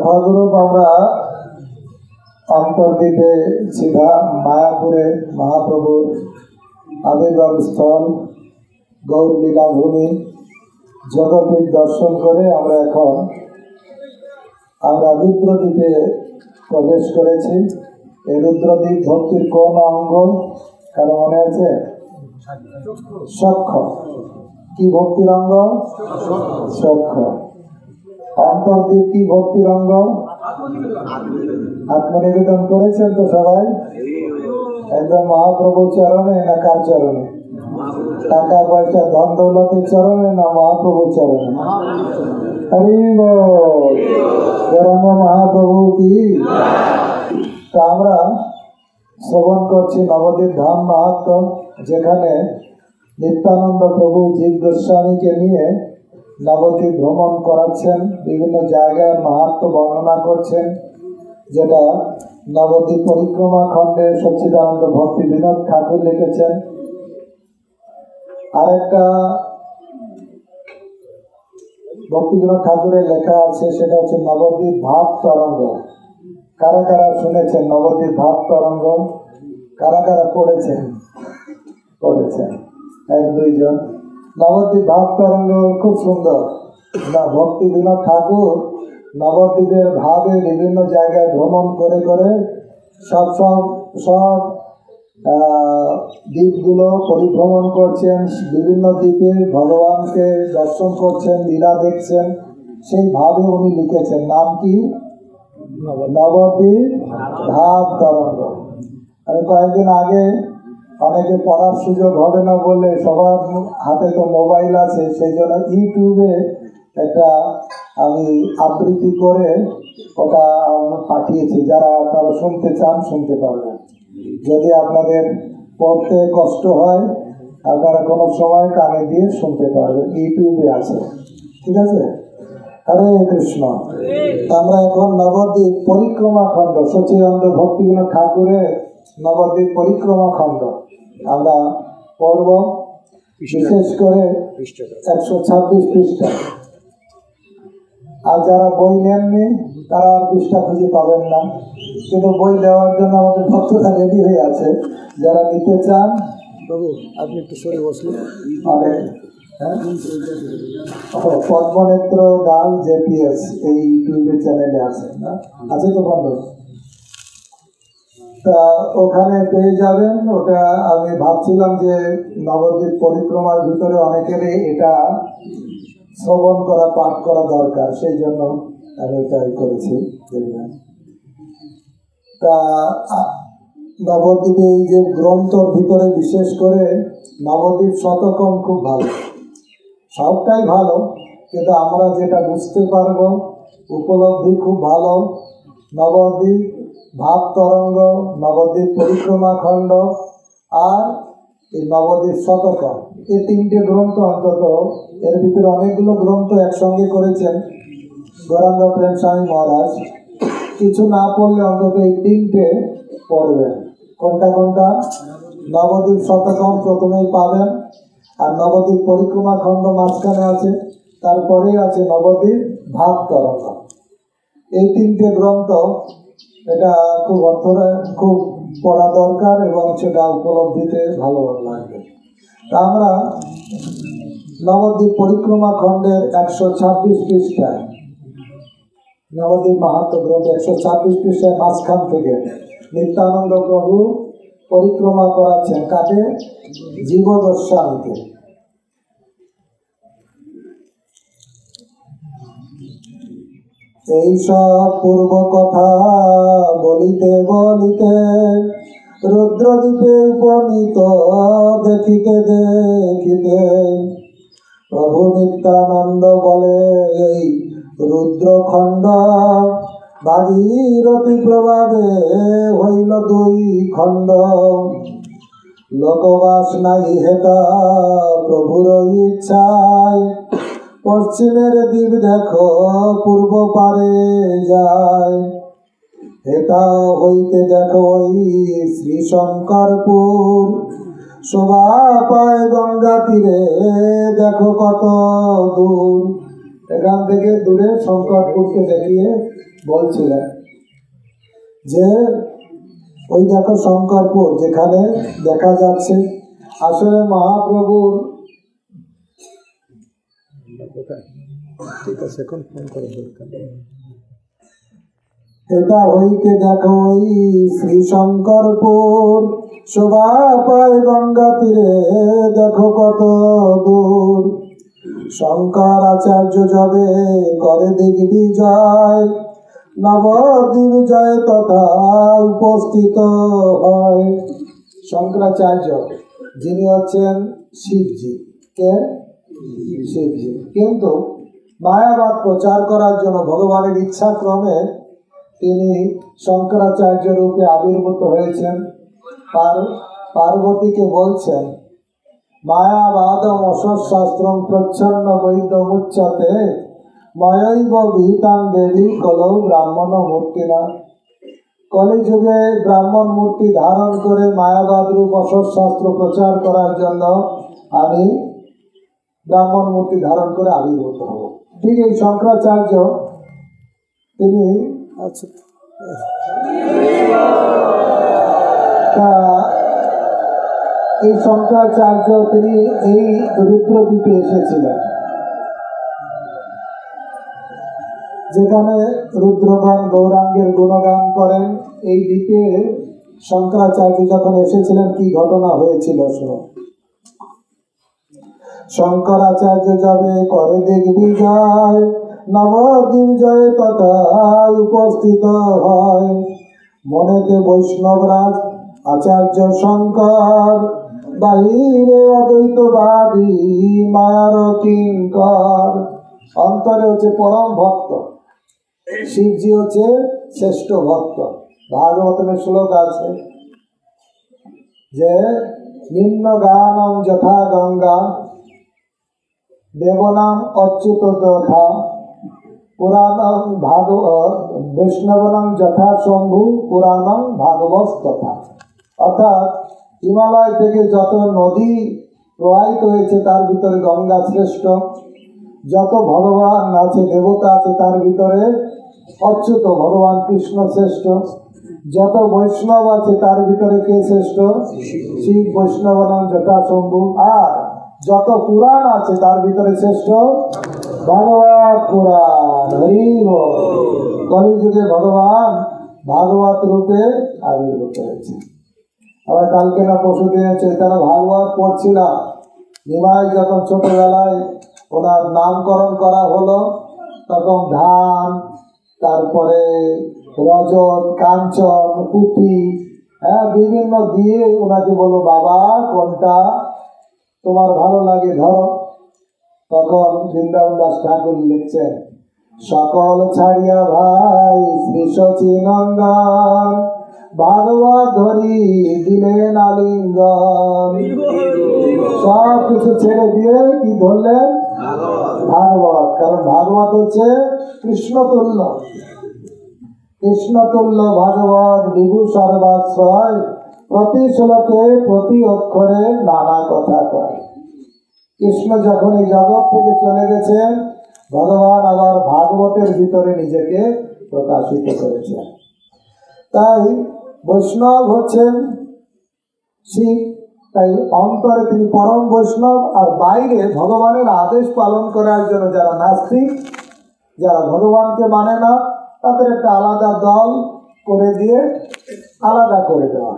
সভাগুরুপ আমরা অন্তর্দ্বীপে সিধা মায়াপুরে মহাপ্রভুর আবির্ভাব স্থল গৌর লীলাভূমি জগৎপীঠ দর্শন করে আমরা রুদ্রদ্বীপে প্রবেশ করেছি। এই রুদ্রদ্বীপ ভক্তির কোন অঙ্গ কারো মনে আছে? সখ্য। কি ভক্তির অঙ্গ? সখ্য। অন্তর্দ্বীপ কি ভক্তির অঙ্গ? আত্মনিবেদন করেছেন তো সবাই? একদম মহাপ্রভুর চরণে না কার চরণে? টাকা পয়সা ধন দৌলতের চরণে না মহাপ্রভুর চরণে? হরি বল। গৌরাঙ্গ মহাপ্রভু কি। তা আমরা শ্রবণ করছি নবদ্বীপ ধাম মাহাত্ম্য, যেখানে নিত্যানন্দ প্রভু জীব গোস্বামীকে নিয়ে নবদ্বীপ ভ্রমণ করাচ্ছেন, বিভিন্ন জায়গার মাহাত্ম্য বর্ণনা করছেন, যেটা নবদ্বীপ পরিক্রমা খণ্ডে সচ্চিদানন্দ ভক্তি বিনোদ ঠাকুর লিখেছেন। আরেকটা ভক্তি বিনোদ ঠাকুরের লেখা আছে, সেটা হচ্ছে নবদ্বীপ ভাব তরঙ্গ। কারা কারা শুনেছেন নবদ্বীপ ভাব তরঙ্গ? কারা কারা পড়েছেন? এক দুইজন। নবদ্বীপ ভাব তরঙ্গ খুব সুন্দর। ভক্তি বিনোদ ঠাকুর নবদ্বীপের ভাবে বিভিন্ন জায়গায় ভ্রমণ করে করে সব দ্বীপগুলো পরিভ্রমণ করছেন, বিভিন্ন দ্বীপে ভগবানকে দর্শন করছেন, লীলা দেখছেন, সেই ভাবে উনি লিখেছেন। নাম কি? নবদ্বীপ ভাব তরঙ্গ। আমি কয়েকদিন আগে, অনেকে পড়ার সুযোগ হবে না বলে সবার হাতে তো মোবাইল আছে, সেই জন্য ইউটিউবে একটা আমি আবৃত্তি করে ওটা পাঠিয়েছি। যারা আপনারা শুনতে চান শুনতে পারবেন। যদি আপনাদের পড়তে কষ্ট হয়, আপনারা কোনো সময় কানে দিয়ে শুনতে পারবেন, ইউটিউবে আছে। ঠিক আছে? হরে কৃষ্ণ। আমরা এখন নবদ্বীপ পরিক্রমা খণ্ড, সচ্চিদানন্দ ভক্তি বিনোদ ঠাকুরের নবদ্বীপ পরিক্রমা খণ্ড আমরা পড়ব। বিশেষ করে 126 পৃষ্ঠা। আর যারা বই নেননি তারা আর পৃষ্ঠা খুঁজে পাবেন না, কিন্তু বই দেওয়ার জন্য আমাদের ভক্তরা রেডি হয়ে আছে। যারা নিতে চান, প্রভু আপনি একটু সরে বসলেন। পদ্মনেত্র দাল জেপিএস এই ইউটিউবের চ্যানেলে আছে না? আছে তো বন্ধু? তা ওখানে পেয়ে যাবেন। ওটা আমি ভাবছিলাম যে নবদ্বীপ পরিক্রমার ভিতরে অনেকেরই এটা শ্রবণ করা, পাঠ করা দরকার, সেই জন্য আমি এটাই করেছি। তা নবদ্বীপে এই যে গ্রন্থর ভিতরে বিশেষ করে নবদ্বীপ শতকম খুব ভালো। সবটাই ভালো, কিন্তু আমরা যেটা বুঝতে পারবো, উপলব্ধি খুব ভালো। নবদ্বীপ ভাব তরঙ্গ, নবদ্বীপ পরিক্রমা খণ্ড আর এই নবদ্বীপ শতকম, এই তিনটে গ্রন্থ অন্তত। এর ভিতরে অনেকগুলো গ্রন্থ একসঙ্গে করেছেন গৌরাঙ্গ প্রেম স্বামী মহারাজ। কিছু না পড়লে অন্তত এই তিনটে পড়বেন। কোনটা কোনটা? নবদ্বীপ শতকম প্রথমেই পাবেন, আর নবদ্বীপ পরিক্রমা খণ্ড মাঝখানে আছে, তারপরেই আছে নবদ্বীপ ভাব তরঙ্গ। এই তিনটে গ্রন্থ এটা খুব পড়া দরকার, এবং সেটা উপলব্ধিতে ভালো লাগবে। তা আমরা নবদ্বীপ পরিক্রমা খণ্ডের 126 পৃষ্ঠায়, নবদ্বীপ মাহাত্ম্য গ্রন্থ 126 পৃষ্ঠায় মাঝখান থেকে নিত্যানন্দ প্রভু পরিক্রমা করাচ্ছেন। কাকে? জীব গোস্বামীকে। এইসব পূর্ব কথা বলিতে বলিতে রুদ্রদ্বীপে উপনীত দেখিতে দেখিতে প্রভু নিত্যানন্দ বলে, এই রুদ্রখণ্ড ভাগীরথী প্রভাবে হইল 2 খণ্ড। লোকবাস নাই হেতা প্রভুর ইচ্ছায়, পশ্চিমের দ্বীপ দেখো পূর্ব পারে যায়। হেতা হইতে দেখো ওই শ্রী শঙ্করপুর, শোভা পায় গঙ্গা তীরে দেখো কত দূর। এখান থেকে দূরে শঙ্করপুরকে দেখিয়ে বলছিলেন যে ওই দেখো শঙ্করপুর, যেখানে দেখা যাচ্ছে আসলে মহাপ্রভুর, ঠিক আছে এখন ফোন করে দরকার, এটা হইতে দেখো ওই শ্রী শঙ্করপুর, শোভা পায় গঙ্গা তীরে দেখো কত দূর। শঙ্করাচার্য যবে করে দিগ্বিজয়, নবদ্বীপ জয় তথা উপস্থিত হয়। শঙ্করাচার্য যিনি হচ্ছেন শিবজি, কে? শিবজি। কিন্তু মায়াবাদ প্রচার করার জন্য ভগবানের ইচ্ছা ক্রমে তিনি শঙ্করাচার্য রূপে আবির্ভূত হয়েছেন। পার্বতীকে বলছেন, মায়াবাদম অসৎশাস্ত্রম প্রচ্ছন্ন বৈদ্যমুচ্যতে ময়ৈব বিহিতাং দেবী কলৌ ব্রাহ্মণ মূর্তিনা। কলিযুগে ব্রাহ্মণ মূর্তি ধারণ করে মায়াবাদ রূপ অসৎশাস্ত্র প্রচার করার জন্য আমি ব্রাহ্মণ মূর্তি ধারণ করে আবির্ভূত হব। ঠিক এই শঙ্করাচার্য তিনি এই শঙ্করাচার্য তিনি এই রুদ্রদ্বীপে এসেছিলেন, যেখানে রুদ্রগণ গৌরাঙ্গের গুণগান করেন। এই দ্বীপে শঙ্করাচার্য যখন এসেছিলেন কি ঘটনা হয়েছিল শুনুন। শঙ্করাচার্য যাবে করে দিগ্বিজয়, নবদ্বীপ জয় তথা উপস্থিত হয়। মনেতে বৈষ্ণবরাজ আচার্য শঙ্কর, বাহিরে অদ্বৈতবাদী মায়ার কিঙ্কর। অন্তরে হচ্ছে পরম ভক্ত, শিবজি হচ্ছে শ্রেষ্ঠ ভক্ত। ভাগবতের শ্লোক আছে যে নিম্ন গানম যথা গঙ্গা, দেবনাম অচ্যুত তথা, পুরাণম বৈষ্ণবনাম যথা শম্ভু, পুরাণম ভাগবত তথা। অর্থাৎ হিমালয় থেকে যত নদী প্রবাহিত হয়েছে তার ভিতরে গঙ্গা শ্রেষ্ঠ, যত ভগবান আছে দেবতা আছে তার ভিতরে অচ্যুত ভগবান কৃষ্ণ শ্রেষ্ঠ, যত বৈষ্ণব আছে তার ভিতরে কে শ্রেষ্ঠ? শিব। বৈষ্ণবনাম যথা শম্ভু। আর যত পুরাণ আছে তার ভিতরে শ্রেষ্ঠ ভাগবত পুরাণ। কলিযুগে ভগবান ভাগবত রূপে আবির্ভূত হয়েছে। আবার কালকে না পরশুদিন চৈতন্য ভাগবত পড়ছিলাম। নিমাই যখন ছোটবেলায় ওনার নামকরণ করা হলো, তখন ধান, তারপরে রজত, কাঞ্চন, পুঁথি, বিভিন্ন দিয়ে ওনাকে বলো, বাবা কোনটা তোমার ভালো লাগে ধরো। তখন বৃন্দাবন দাস ঠাকুর লিখছেন, সকল ছাড়িয়া ভাই শ্রী সচিনন্দন, ভাগবত ধরি দিলেন আলিঙ্গন। সব কিছু ছেড়ে দিয়ে কি ধরলেন? ভাগবত। কারণ ভাগবত হচ্ছে কৃষ্ণতুল্য। কৃষ্ণতুল্য ভাগবত বিভু সর্বাশ্রয়, প্রতি শ্লোকে প্রতি অক্ষরে নানা কথা কয়। কৃষ্ণ যখন এই জগৎ থেকে চলে গেছেন, ভগবান আবার ভাগবতের ভিতরে নিজেকে প্রকাশিত করেছেন। তাই বৈষ্ণব হচ্ছেন শিব, তাই অন্তরে তিনি পরম বৈষ্ণব। আর বাইরে ভগবানের আদেশ পালন করার জন্য যারা নাস্তিক, যারা ভগবানকে মানে না, তাদের একটা আলাদা দল করে দিয়ে আলাদা করে দেওয়া।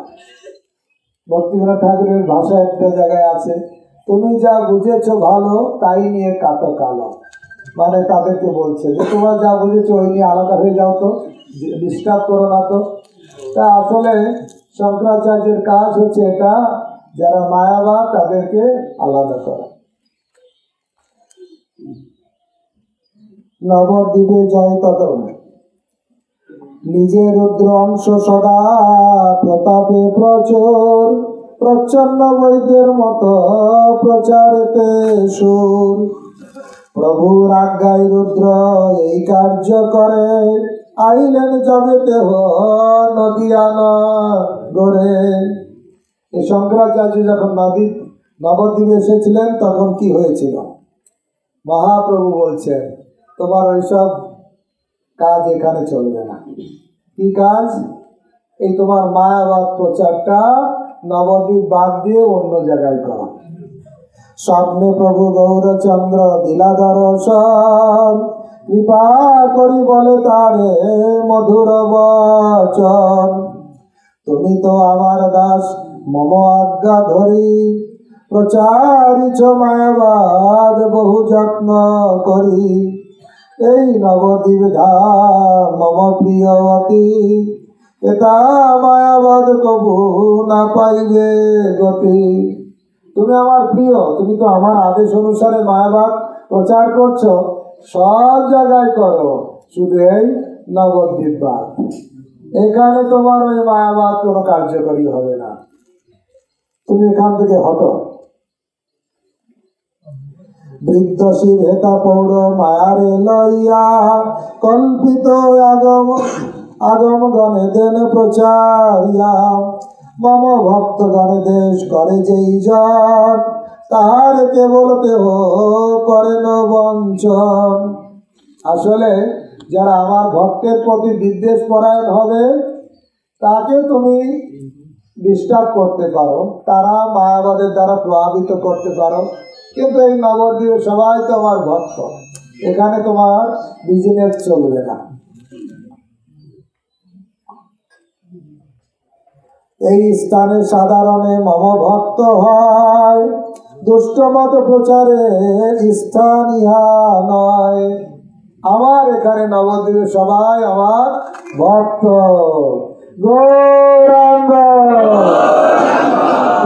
ভক্তিবিনোদ ঠাকুরের ভাষা একটা জায়গায় আছে, তুমি যা বুঝেছো ভালো তাই নিয়ে কাটো কালো। মানে তাদেরকে বলছে যে তোমরা যা বুঝেছো ওই নিয়ে আলাদা হয়ে যাও, তো ডিস্টার্ব করো না। তো তা আসলে শঙ্করাচার্যের কাজ হচ্ছে এটা, যারা মায়াবাদ তাদেরকে আলাদা করা। নবদ্বীপে জয় তত, নিজের রুদ্র অংশ সদা প্রতাপে প্রচুর, প্রচ্ছন্ন বৈদ্যের মতো প্রচারেতে সুর। প্রভুর আজ্ঞায় রুদ্র এই কার্য করে, আইলেন জগতে নদিয়ান গড়ে। এই শঙ্করাচার্য যখন নবদ্বীপে এসেছিলেন তখন কি হয়েছিল? মহাপ্রভু বলছেন, তোমার ওইসব কাজ এখানে চলবে না। কি কাজ? এই তোমার মায়াবাদ প্রচারটা নবদ্বীপ বাদ দিয়ে অন্য জায়গায় করো। স্বপ্নে প্রভু গৌরচন্দ্র দিলা দর্শন, কৃপা করি বলে তারে মধুর বচন। তুমি তো আমার দাস মম আজ্ঞা ধরি, প্রচারিছ মায়াবাদ বহু যত্ন করি। এই নবদ্বীপ ধাম মম প্রিয় অতি, এটা মায়াবাদ কবু না পাইবে গতি। তুমি আমার প্রিয়, তুমি তো আমার আদেশ অনুসারে মায়াবাদ প্রচার করছো, সব জায়গায় করো, শুধু এই নবদ্বীপ বাদ। এখানে তোমার ওই মায়াবাদ কোনো কার্যকরী হবে না, তুমি এখান থেকে হটো। বৃদ্ধ শিব হেতা পৌর মায়ারে লইয়া, কল্পিত আগম গণে দেন প্রচারিয়া। মম ভক্ত গণে দেশ করে যেই জন, তার কেবল কেহ করেন বঞ্চন। আসলে যারা আমার ভক্তের প্রতি বিদ্বেষ পরায়ণ হবে, তাকে তুমি ডিস্টার্ব করতে পারো, তারা মায়াবাদের দ্বারা প্রভাবিত করতে পারো, কিন্তু এই নবদ্বীপে সবাই তো আমার ভক্ত, এখানে তোমার বিজনেস চলবে না। এই স্থানে সাধারণে মম ভক্ত হয়, দুষ্ট মত প্রচারের স্থান ইহা নয়। আমার এখানে নবদ্বীপে সবাই আমার ভক্ত। গৌরাঙ্গ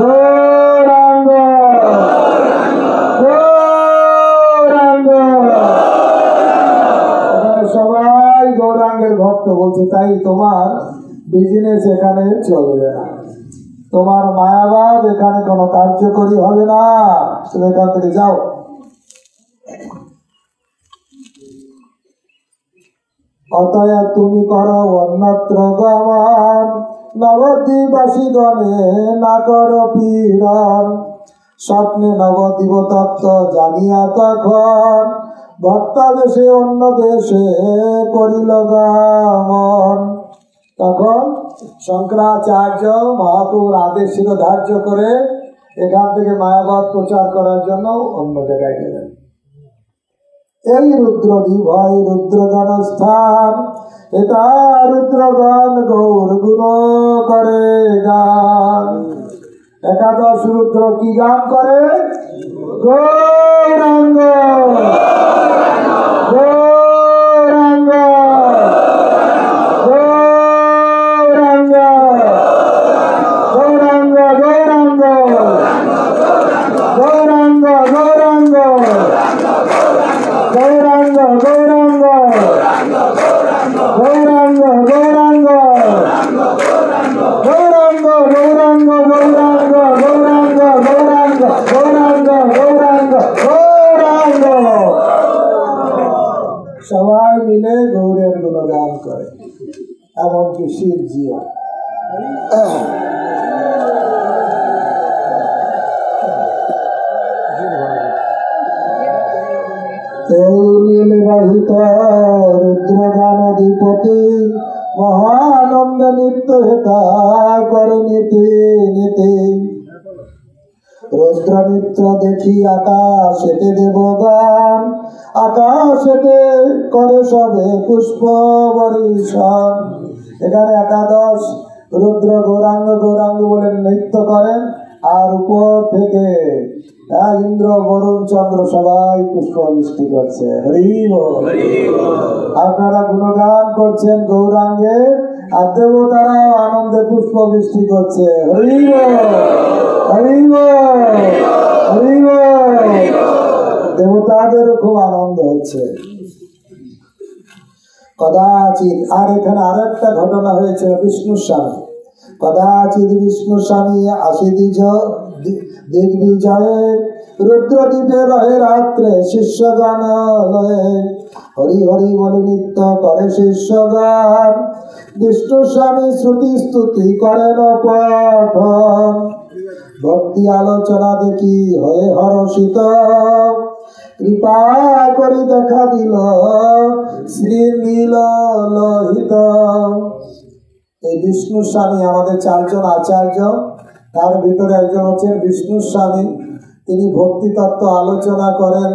গৌরাঙ্গ গৌরাঙ্গ, এখানে সবাই গৌরাঙ্গের ভক্ত বলছে, তাই তোমার বিজনেস এখানে চলবে না, তোমার মায়াবাদ এখানে কোনো কার্যকরী হবে না, তুমি এখান থেকে যাও। অতএব তুমি করো অন্যত্র গমন, নবদ্বীপবাসী গণে না করো পীড়ন। স্বপ্নে নবদ্বীপ তত্ত্ব জানিয়া তখন, ভক্তাবেশে অন্য দেশে করিল গমন। তখন শঙ্করাচার্য মহাপ্রভুর আদেশ ছিল ধার্য করে এখান থেকে মায়াবাদ প্রচার করার জন্য অন্য জায়গায় গেলেন। এই রুদ্রদ্বীপ হয় রুদ্রগণ স্থান, এটা রুদ্রগণ গৌর গুণ করে গান। একাদশ রুদ্র কি গান করে? গৌরাঙ্গ গৌরাঙ্গ গৌরাঙ্গ গৌরাঙ্গ গৌরাঙ্গ গৌরাঙ্গ গৌরাঙ্গ গৌরাঙ্গ গৌরাঙ্গ গৌরাঙ্গ গৌরাঙ্গ গৌরাঙ্গ গৌরাঙ্গ গৌরাঙ্গ গৌরাঙ্গ গৌরাঙ্গ গৌরাঙ্গ গৌরাঙ্গ গৌরাঙ্গ। সবাই মিলে গৌরের গুণগান করে, এমনকি শিবজিও। নীলবাহিত রুদ্রগান অধিপতি, মহানন্দ নিত্য হেতা করে নীতি নীতি। রুদ্র নৃত্য দেখি আকাশেতে দেবগান, আকাশেতে করে সবে পুষ্প বরিশন। এখানে একাদশ রুদ্র গৌরাঙ্গ গৌরাঙ্গ বলে নৃত্য করেন, আর উপর থেকে ইন্দ্র বরুণ চন্দ্র সবাই পুষ্প বৃষ্টি করছে। হরি বল। আপনারা গুণগান করছেন গৌরাঙ্গে, আর দেবতারাও আনন্দে পুষ্প বৃষ্টি করছে। হরি বল হরি বল হরি বল। দেবতাদেরও খুব আনন্দ হচ্ছে। কদাচিৎ, আর এখানে আরেকটা ঘটনা হয়েছে বিষ্ণুর স্বামী। কদাচিৎ বিষ্ণু স্বামী আসি দিগ্বিজয়ে, রুদ্রদ্বীপে রহে রাত্রে শিষ্যগণ লয়ে। হরি হরি বলে নৃত্য করে শিষ্যগণ, বিষ্ণু স্বামী শ্রুতি স্তুতি করেন পঠন। ভক্তি আলোচনা দেখি হয়ে হরষিত, কৃপা করে দেখা দিল শ্রী নীল লোহিত। এই বিষ্ণু স্বামী আমাদের চারজন আচার্য, তার ভিতরে একজন হচ্ছেন বিষ্ণু স্বামী। তিনি ভক্তি তত্ত্ব আলোচনা করেন,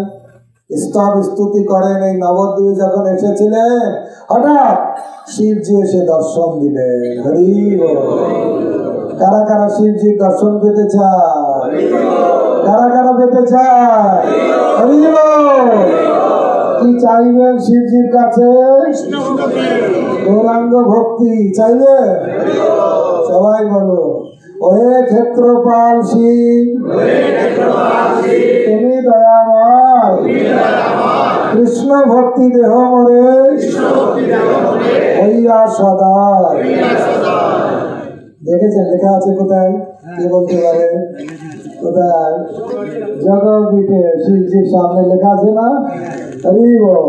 স্তব স্তুতি করেন। এই নবদ্বীপে যখন এসেছিলেন হঠাৎ শিবজি এসে দর্শন দিলেন। হরি বল। কারা কারা শিবজির দর্শন পেতে চায়? কারা কারা পেতে চায়? হরি বল। কি চাইবেন শিবজির কাছে? গৌরাঙ্গ ভক্তি চাইবে। সবাই বলো, ওহে ক্ষেত্রপাল শিব তুমি দয়াময়, কৃষ্ণ ভক্তি দেহ মরে হইয়া সদা। দেখেছেন লেখা আছে কোথায়? কে বলতে পারে কোথায়? জগৎপীঠে শিবজির সামনে লেখা আছে না? হরি বল।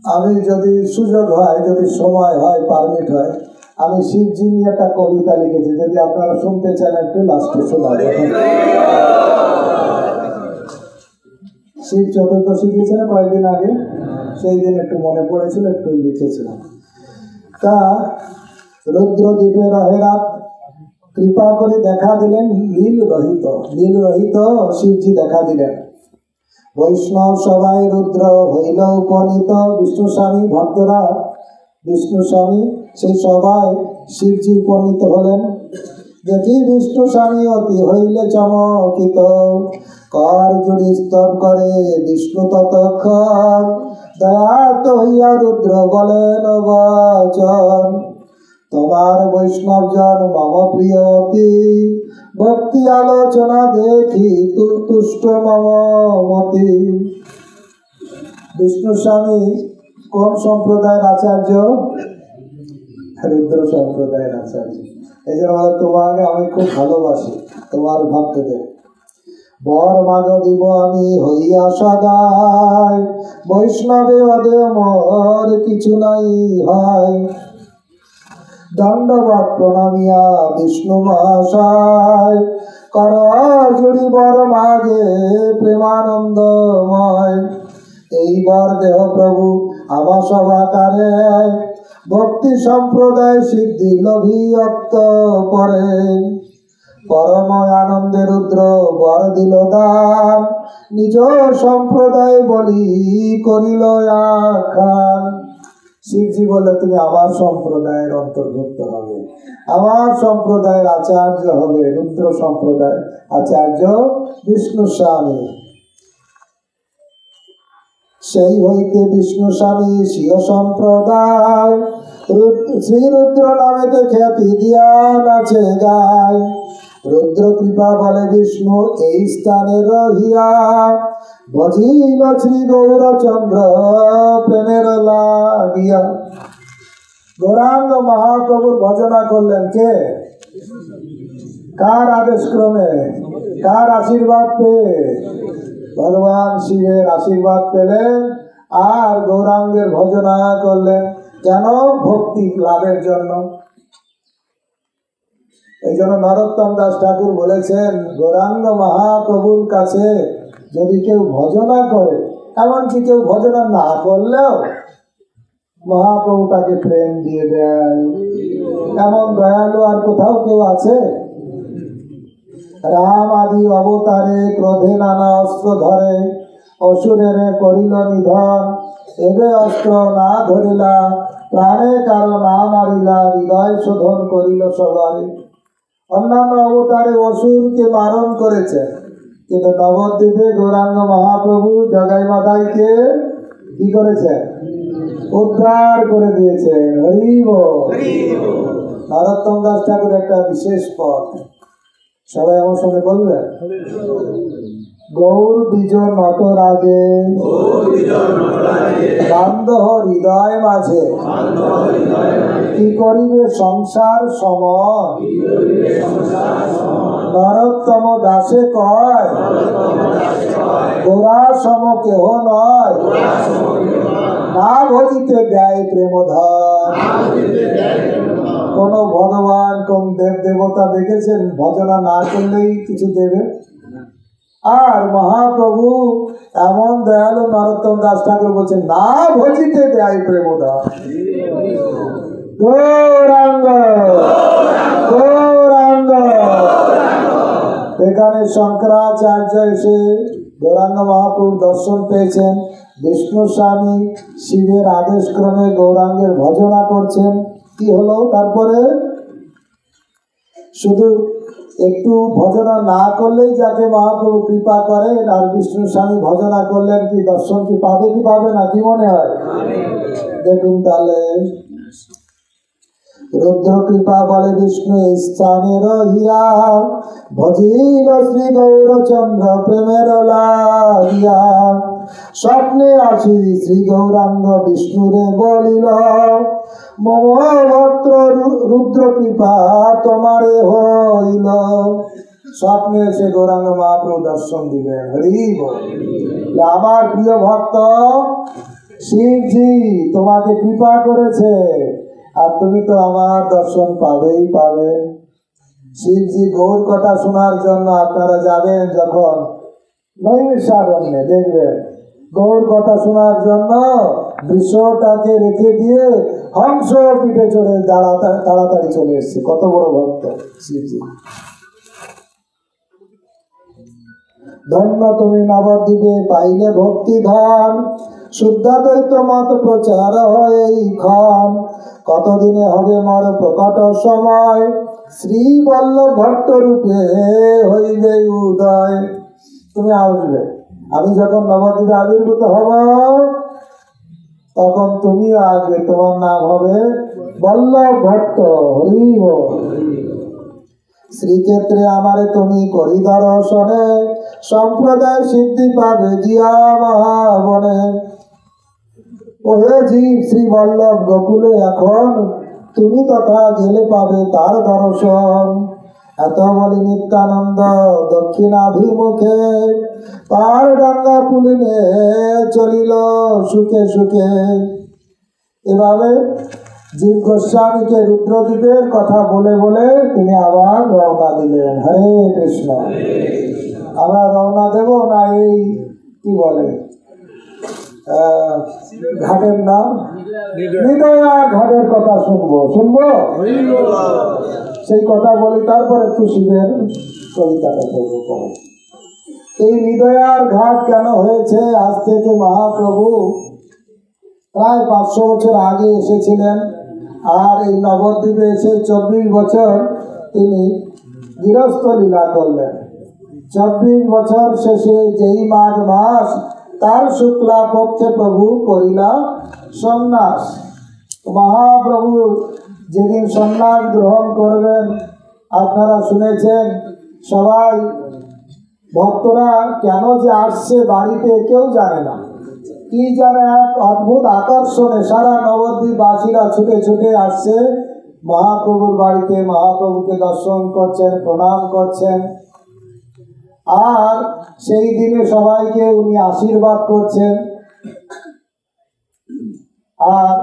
আমি যদি সুযোগ হয়, যদি সময় হয়, পারমিট হয়, আমি শিবজি নিয়ে একটা কবিতা লিখেছি, যদি আপনারা শুনতে চান একটু লাস্টে শোনাবো। শিব চতুর্দশী গিয়েছিল কয়েকদিন আগে, সেই দিন একটু মনে পড়েছিল, একটু লিখেছিলাম। তা রুদ্রদ্বীপে রহেরাত কৃপা করে দেখা দিলেন লীল রহিত। লীল রহিত শিবজি দেখা দিলেন। বৈষ্ণব সবাই রুদ্র হইল উপনীত। বিষ্ণু স্বামী ভক্তরা বিষ্ণু স্বামী সেই সবাই শিবজি উপনীত হলেন। দেখি বিষ্ণু স্বামী অতি হইলে চমকিত, কর জুড়ি স্তব করে বিষ্ণু ততক্ষণ। দয়াত হইয়া রুদ্র বলেন বচন, তোমার বৈষ্ণব জন মম প্রিয় অতি। ভক্তি আলোচনা দেখি তুষ্ট মম মতি। বিষ্ণু স্বামী কোন সম্প্রদায়ের আচার্য? রুদ্র সম্প্রদায়ের আচার্য। এই জন্য তোমাকে আমি খুব ভালোবাসি, তোমার ভক্তদের। বর মাগ দিব আমি হইয়া সদায়, বৈষ্ণবে অদে মোর কিছু নাই হয়। দণ্ডবত প্রণামিয়া বিষ্ণু মহাশয়, কর জুড়ি বর মাগে প্রেমানন্দময়। এই বর দেহ প্রভু আমার সভাকারে, ভক্তি সম্প্রদায় সিদ্ধি লভিয়ত্ত পরে। পরময় আনন্দে রুদ্র বর দিল দান, নিজ সম্প্রদায় বলি করিল আখ্যান। শিবজি বলে তুমি আমার সম্প্রদায়ের অন্তর্ভুক্ত হবে, আমার সম্প্রদায়ের আচার্য হবে। রুদ্র সম্প্রদায় আচার্য বিষ্ণু স্বামী। সেই হইতে বিষ্ণু স্বামী স্বীয় সম্প্রদায়, শ্রী রুদ্র নামেতে খ্যাতি দিয়ান আছে গায়। রুদ্র কৃপা বলে বিষ্ণু এই স্থানে রহিয়া, ভজিল শ্রী গৌরচন্দ্র প্রেমের লাগিয়া। গৌরাঙ্গ মহাপ্রভুর ভজনা করলেন কে? কার আদেশ ক্রমে? কার আশীর্বাদ পেয়ে? ভগবান শিবের আশীর্বাদ পেলেন আর গৌরাঙ্গের ভজনা করলেন। কেন? ভক্তি লাভের জন্য। এই জন্য নরোত্তম দাস ঠাকুর বলেছেন, গৌরাঙ্গ মহাপ্রভুর কাছে যদি কেউ ভজনা করে, এমনকি কেউ ভজনা না করলেও মহাপ্রভু তাকে প্রেম দিয়ে দেয়। এমন দয়ালু আর কোথাও কেউ আছে? রাম আদি অবতারে ক্রোধে নানা অস্ত্র ধরে, অসুরের করিল নিধন। এবে অস্ত্র না ধরিলা, প্রাণে কারো না মারিলা, হৃদয় শোধন করিল সবাই। অন্যান্য অবতারে অসুরকে মারণ করেছে, কিন্তু নবদ্বীপে গৌরাঙ্গ মহাপ্রভু জগাই মাদাইকে কি করেছে? উদ্ধার করে দিয়েছেন। হরি বল। নরোত্তম দাস ঠাকুর একটা বিশেষ পথ, সবাই আমার সঙ্গে বলবেন। গৌর দ্বিজ নটরাজে বান্ধব হৃদয় মাঝে, কি করিবে সংসার সম। নরোত্তম দাসে কয়, গোরা সম কেহ নয়, না ভজিতে দেয় প্রেমধন। কোনো ভগবান কোন দেব দেবতা দেখেছেন ভজনা না করলেই কিছু দেবে? আর মহাপ্রভু এমন দয়ালু নরোত্তম দাস ঠাকুর বলছেন, না ভজিতে দেয় প্রেমদা। গৌরাঙ্গ গৌরাঙ্গ। এখানে শঙ্করাচার্য এসে গৌরাঙ্গ মহাপ্রভু দর্শন পেয়েছেন। বিষ্ণু স্বামী শিবের আদেশ ক্রমে গৌরাঙ্গের ভজনা করছেন। কি হলো তারপরে? শুধু একটু ভজনা না করলেই যাকে মহাপ্রভু কৃপা করেন, আর বিষ্ণু স্বামী ভজনা করলেন কি দর্শন কি পাবে কি পাবে না, কি মনে হয়? দেখুন তাহলে, রুদ্র কৃপা বলে বিষ্ণু স্থানে রহিয়া, ভজিল শ্রী গৌরচন্দ্র প্রেমের লাগিয়া। স্বপ্নে আসি শ্রী গৌরাঙ্গ বিষ্ণুরে বলিল, মম ভক্ত রুদ্র কৃপা তোমারে হইল। স্বপ্নে এসে গৌরাঙ্গ মহাপ্রভু দর্শন দিলেন। হরি বল। আমার প্রিয় ভক্ত শিবজি তোমাকে কৃপা করেছে, আর তুমি তো আমার দর্শন পাবেই পাবে। শিবজি গৌর কথা শোনার জন্য আপনারা যাবেন যখন নৈমিষারণ্যে, দেখবেন গৌর কথা শোনার জন্য বিশ্বটাকে রেখে দিয়ে হংস পিঠে চড়ে তাড়াতাড়ি চলে এসছে। কত বড় ভক্ত শিবজি। ধন্য তুমি নবদ্বীপে পাইলে ভক্তি ধন, শুদ্ধাদ্বৈত মত প্রচার হয় এই ক্ষণ। কতদিনে হবে মর প্রকট সময়, শ্রী বল্লভ ভট্ট রূপে হইবে উদয়। তুমি আসবে, আমি যখন নবদ্বীপে আবির্ভূত হব তখন তুমিও আসবে, তোমার নাম হবে বল্লভ ভট্ট। হরি বল। শ্রীক্ষেত্রে আমারে তুমি করি দর্শনে, সম্প্রদায় সিদ্ধি পাবে গিয়া মহাবনে। ওহে জীব শ্রী বল্লভ গোকুলে এখন, তুমি তথা গেলে পাবে তার দর্শন। এত বলি নিত্যানন্দ দক্ষিণাভিমুখে, পার গঙ্গা পুলিনে চলিল সুখে সুখে। এভাবে জীব গোস্বামীকে রুদ্রদ্বীপের কথা বলে বলে তিনি আবার রওনা দিলেন। হরে কৃষ্ণ। আমরা রওনা দেব না এই কি বলে ঘাটের নাম, হৃদয়া ঘাটের কথা শুনবো সেই কথা বলি, তারপরে একটু শিবের কবিতাটা করবো পরে। এই হৃদয়ার ঘাট কেন হয়েছে? আজ থেকে মহাপ্রভু প্রায় 500 বছর আগে এসেছিলেন, আর এই নবদ্বীপে এসে 24 বছর তিনি গৃহস্থ লীলা করলেন। 24 বছর শেষে যেই মাঘ মাস, তার শুক্লা পক্ষে প্রভু করিলা সন্ন্যাস। মহাপ্রভু যেদিন সন্ন্যাস গ্রহণ করবেন, আপনারা শুনেছেন, সবাই ভক্তরা কেন যে আসছে বাড়িতে কেউ জানে না, কি যেন এক অদ্ভুত আকর্ষণে সারা নবদ্বীপবাসীরা ছুটে ছুটে আসছে মহাপ্রভুর বাড়িতে, মহাপ্রভুকে দর্শন করছেন, প্রণাম করছেন। আর সেই দিনে সবাইকে উনি আশীর্বাদ করছেন। আর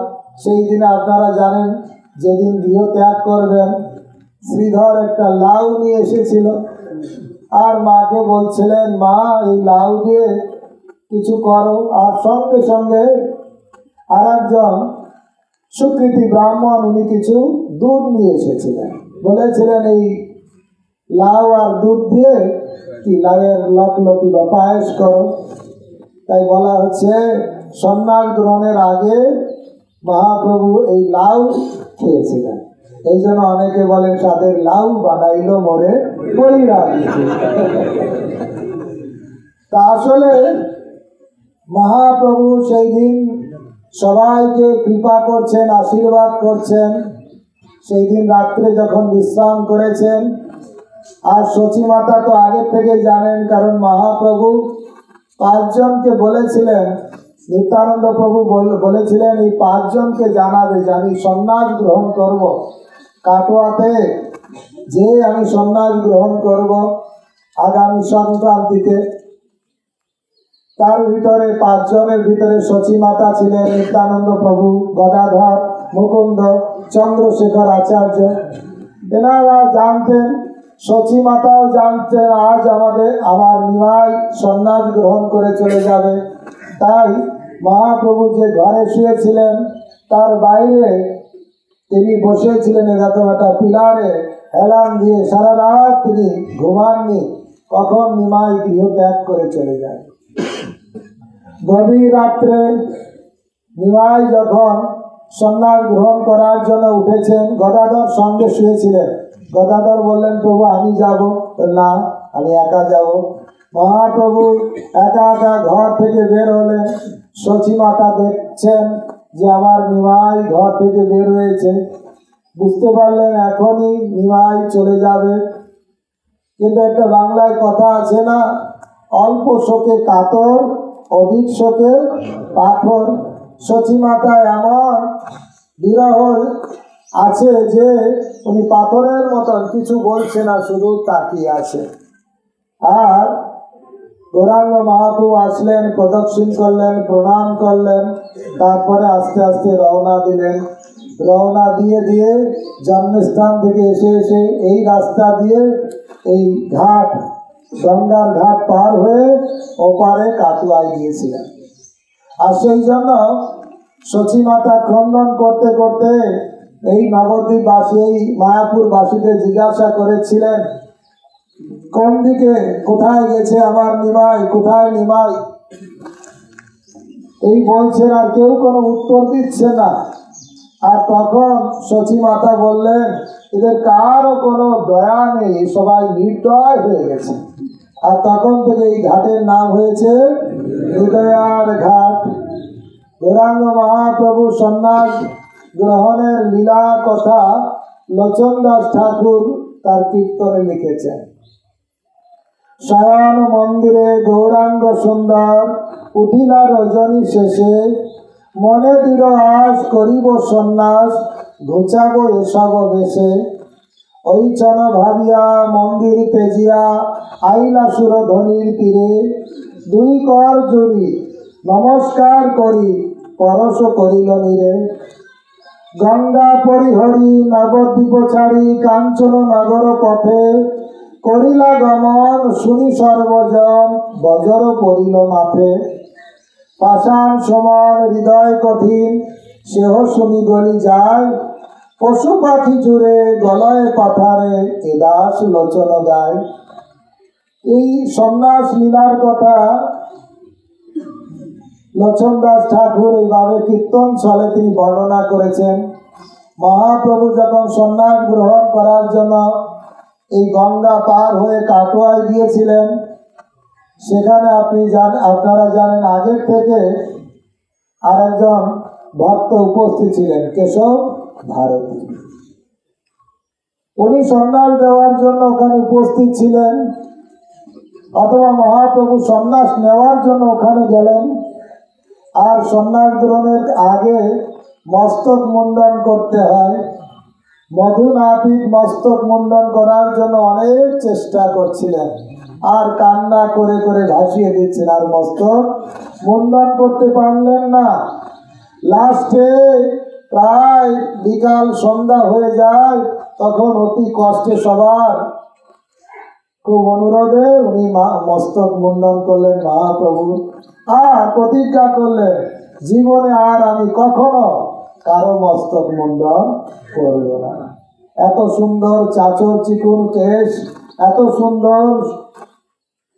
সেই দিনে আপনারা জানেন, যেদিন গৃহ ত্যাগ করবেন, শ্রীধর একটা লাউ নিয়ে এসেছিল, আর মাকে বলছিলেন, মা এই লাউ দিয়ে কিছু করো। আর সঙ্গে সঙ্গে আর একজন সুকৃতি ব্রাহ্মণ, উনি কিছু দুধ নিয়ে এসেছিলেন, বলেছিলেন এই লাউ আর দুধ দিয়ে কি লাউয়ের লকলকি বা পায়েস করো। তাই বলা হচ্ছে সন্ন্যাস গ্রহণের আগে মহাপ্রভু এই লাউ খেয়েছিলেন। এই জন্য অনেকে বলেন তাদের লাউ বানাইল মোরে বলিরা। তা আসলে মহাপ্রভু সেই দিন সবাইকে কৃপা করছেন, আশীর্বাদ করছেন। সেই দিন রাত্রে যখন বিশ্রাম করেছেন, আর সচী মাতা তো আগের থেকে জানেন, কারণ মহাপ্রভু 5 জনকে বলেছিলেন, নিত্যানন্দ প্রভু বলেছিলেন এই 5 জনকে জানাবে যে আমি সন্ন্যাস গ্রহণ করব, কাটোয়াতে যে আমি সন্ন্যাস গ্রহণ করব আগামী সংক্রান্তিতে। তার ভিতরে 5 জনের ভিতরে সচী মাতা ছিলেন, নিত্যানন্দ প্রভু, গদাধর মুকুন্দ চন্দ্রশেখর আচার্য, এনারা জানতেন, সচী মাতাও জানতেন আজ আমার নিমাই সন্ন্যাস গ্রহণ করে চলে যাবে। তাই মহাপ্রভু যে ঘরে শুয়েছিলেন তার বাইরে তিনি বসেছিলেন এরকম একটা পিলারে হেলান দিয়ে, সারা রাত তিনি ঘুমাননি, কখন নিমাই গৃহ ত্যাগ করে চলে যায়। গভীর রাত্রে নিমাই যখন সন্ন্যাস গ্রহণ করার জন্য উঠেছেন, গদাধর সঙ্গে শুয়েছিলেন। গদাধর বললেন, প্রভু আমি যাব। না, আমি একা যাব। মহাপ্রভু একা একা ঘর থেকে বের হলেন। সচী মাতা দেখছেন যে আমার নিমাই ঘর থেকে বের হয়েছে, বুঝতে পারলেন এখনই নিমাই চলে যাবে। কিন্তু একটা বাংলায় কথা আছে না, অল্প শোকে কাতর, অধিক শোকে পাথর। সচী মাতা এমন বিরহ আছে যে উনি পাথরের মতন কিছু বলছে না, শুধু তাকিয়ে আছে। আর গৌরাঙ্গ মহাপ্রভু আসলেন, প্রদক্ষিণ করলেন, প্রণাম করলেন, তারপরে আস্তে আস্তে রওনা দিলেন। রওনা দিয়ে দিয়ে জন্মস্থান থেকে এসে এসে এই রাস্তা দিয়ে এই ঘাট, গঙ্গার ঘাট পার হয়ে ওপারে কাটুয়ায় গিয়েছিলেন। আর সেই জন্য সচী মাতা ক্রন্দন করতে করতে এই নবদ্বীপবাসী, এই মায়াপুর বাসীকে জিজ্ঞাসা করেছিলেন, কোন দিকে, কোথায় গেছে আমার নিমাই, কোথায় নিমাই, এই বলছেন, আর কেউ কোনো উত্তর দিচ্ছে না। আর তখন সচী মাতা বললেন, এদের কারও কোনো দয়া নেই, সবাই নির্দয় হয়ে গেছে। আর তখন থেকে এই ঘাটের নাম হয়েছে হৃদয়ার ঘাট। গৌরাঙ্গ মহাপ্রভু সন্ন্যাস গ্রহণের লীলা কথা লোচন দাস ঠাকুর তার কীর্তনে লিখেছেন। শয়ন মন্দিরে গৌরাঙ্গ সুন্দর, উঠিলা রজনী শেষে, মনে দৃঢ় আশ করিব সন্ন্যাস, ঘুচাবো এসব বেশে। ওই চন ভাবিয়া মন্দির তেজিয়া, আইলা সুরধ্বনির তীরে, দুই কর জুড়ি নমস্কার করি, পরশ করিল নীরে। গঙ্গা পরিহরি নবদ্বীপ ছাড়ি, কাঞ্চন নগর পথে, করিলা গমন শুনি সর্বজন, বজর পড়িল মাথে। পাষাণ সমান হৃদয় কঠিন, সেহ শুনি গলি যায়, পশু পাখি জুড়ে গলয় পাথারে, এ দাস লোচন গায়। এই সন্ন্যাস লীলার কথা লোচন দাস ঠাকুর এইভাবে কীর্তন ছলে তিনি বর্ণনা করেছেন। মহাপ্রভু যখন সন্ন্যাস গ্রহণ করার জন্য এই গঙ্গা পার হয়ে কাটোয়ায় গিয়েছিলেন, সেখানে আপনারা জানেন আগের থেকে আরেকজন ভক্ত উপস্থিত ছিলেন, কেশব ভারতী। উনি সন্ন্যাস দেওয়ার জন্য ওখানে উপস্থিত ছিলেন, অথবা মহাপ্রভু সন্ন্যাস নেওয়ার জন্য ওখানে গেলেন। আর সন্ন্যাস গ্রহণের আগে মস্তক মুন্ডন করতে হয়। মধু নাপিত মস্তক মুন্ডন করার জন্য অনেক চেষ্টা করছিলেন, আর কান্না করে করে ভাসিয়ে দিচ্ছেন, আর মস্তক মুন্ডন করতে পারলেন না। লাস্টে প্রায় বিকাল সন্ধ্যা হয়ে যায়, তখন অতি কষ্টে সবার খুব অনুরোধে উনি মস্তক মুন্ডন করলেন মহাপ্রভু, আর প্রতিজ্ঞা করলেন, জীবনে আর আমি কখনো কারো মস্তক মুন্ডন করব না। এত সুন্দর চাচর চিকুন কেশ, এত সুন্দর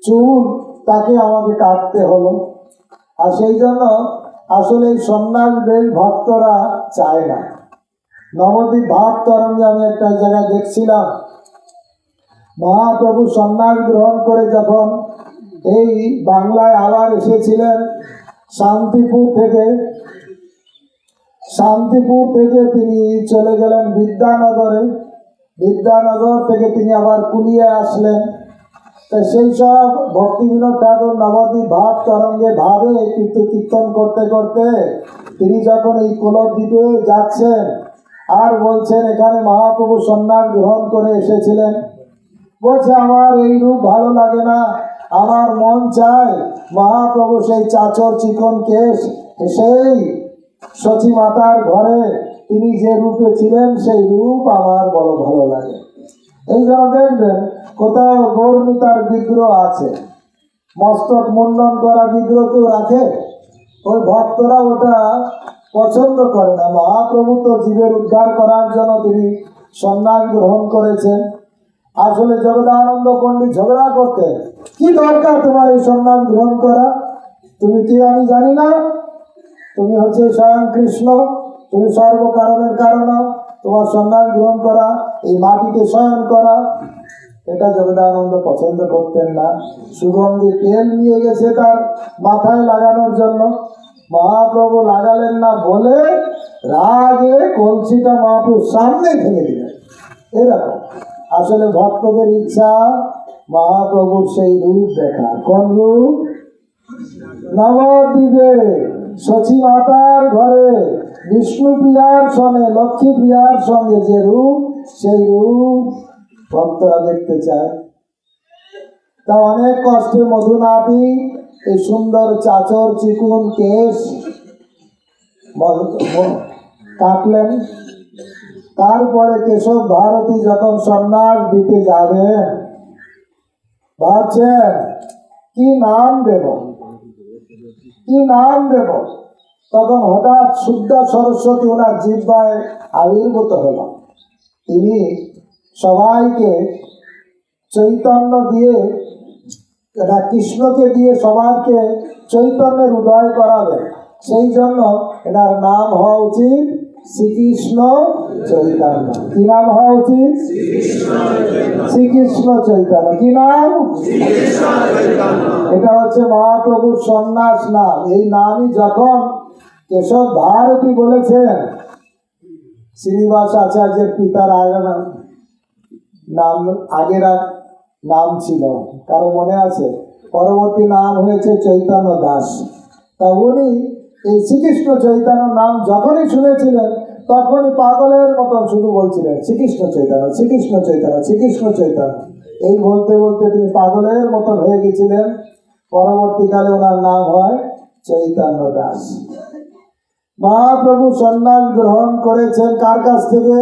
চুল, তাকে আমাকে কাটতে হলো। আর সেই জন্য আসলে এই সন্ন্যাস বেশ ভক্তরা চায় না। নবদ্বীপ ভাব তরঙ্গে আমি একটা জায়গায় দেখছিলাম, মহাপ্রভু সন্ন্যাস গ্রহণ করে যখন এই বাংলায় আবার এসেছিলেন, শান্তিপুর থেকে তিনি চলে গেলেন বিদ্যানগরে। বিদ্যানগর থেকে তিনি আবার কুলিয়ে আসলেন। তো সেই সব ভক্তি বিনোদ ঠাকুর নবদ্বীপ ভাব তরঙ্গে ভাবে কিন্তু কীর্তন করতে করতে তিনি যখন এই কুলদ্বীপে যাচ্ছেন, আর বলছেন এখানে মহাপ্রভু সন্ন্যাস গ্রহণ করে এসেছিলেন, বলছে আমার এই রূপ ভালো লাগে না, আমার মন চায় মহাপ্রভু সেই চাচর চিকন কেশ সেই সচী মাতার ঘরে তিনি যে রূপে ছিলেন সেই রূপ আমার বড় ভালো লাগে। এই জন্য দেখবেন কোথাও গৌরমিতার বিগ্রহ আছে, মস্তক মুন্ডন করা বিগ্রহ কেউ রাখে? ওই ভক্তরা ওটা পছন্দ করে না। মহাপ্রভু তো জীবের উদ্ধার করার জন্য তিনি সন্ন্যাস গ্রহণ করেছেন। আসলে জগদানন্দ পণ্ডিত ঝগড়া করতেন, কি দরকার তোমার এই সন্ন্যাস গ্রহণ করা? তুমি কি আমি জানি না? তুমি হচ্ছে স্বয়ং কৃষ্ণ, তুমি সর্বকারণের কারণ, তোমার সন্ন্যাস গ্রহণ করা, এই মাটিতে শয়ন করা, এটা জগদানন্দ পছন্দ করতেন না। সুগন্ধি তেল নিয়ে গেছে তার মাথায় লাগানোর জন্য, মহাপ্রভু লাগালেন না বলে রাগে কলসিটা মহাপ্রভুর সামনে ফেলে দিলেন। এরকম আসলে ভক্তদের ইচ্ছা মহাপ্রভুর সেই রূপ দেখা। কোন রূপ? নবদ্বীপে সচী মাতার ঘরে বিষ্ণু প্রিয়ার সঙ্গে লক্ষ্মী প্রিয়ার সঙ্গে যে রূপ, সেই রূপ ভক্তরা দেখতে চায়। তা অনেক কষ্টে মধুনাথী এই সুন্দর চাচর চিকুন কেশ কাটলেন। তারপরে কেশব ভারতী যখন সন্ন্যাস দিতে যাবে, ভাবছেন কি নাম দেব, কি নাম দেব। তখন হঠাৎ শুদ্ধা সরস্বতী ওনার জিহ্বায় আবির্ভূত হল। তিনি সবাইকে চৈতন্য দিয়ে, এটা কৃষ্ণকে দিয়ে সবাইকে চৈতন্যের উদয় করাবে। সেই জন্য এটার নাম হওয়া উচিত শ্রীকৃষ্ণ চৈতন্য। কি নাম হওয়া উচিত? শ্রীকৃষ্ণ চৈতন্য। কি নাম? এটা হচ্ছে মহাপ্রভুর সন্ন্যাস নাম। এই নামই যখন কেশব ভারতী বলেছেন, শ্রীনিবাস আচার্যের পিতার নাম আগের নাম ছিল, কারো মনে আছে? পরবর্তী নাম হয়েছে চৈতন্য দাস। তা উনি এই শ্রীকৃষ্ণ চৈতন্য নাম যখনই শুনেছিলেন তখনই পাগলের মতন শুধু বলছিলেন শ্রীকৃষ্ণ চৈতন্য, শ্রীকৃষ্ণ চৈতন্য, শ্রীকৃষ্ণ চৈতন্য। এই বলতে বলতে তিনি পাগলের মতন হয়ে গেছিলেন। পরবর্তীকালে ওনার নাম হয় চৈতন্য দাস। মহাপ্রভু সন্ন্যাস গ্রহণ করেছেন কার কাছ থেকে?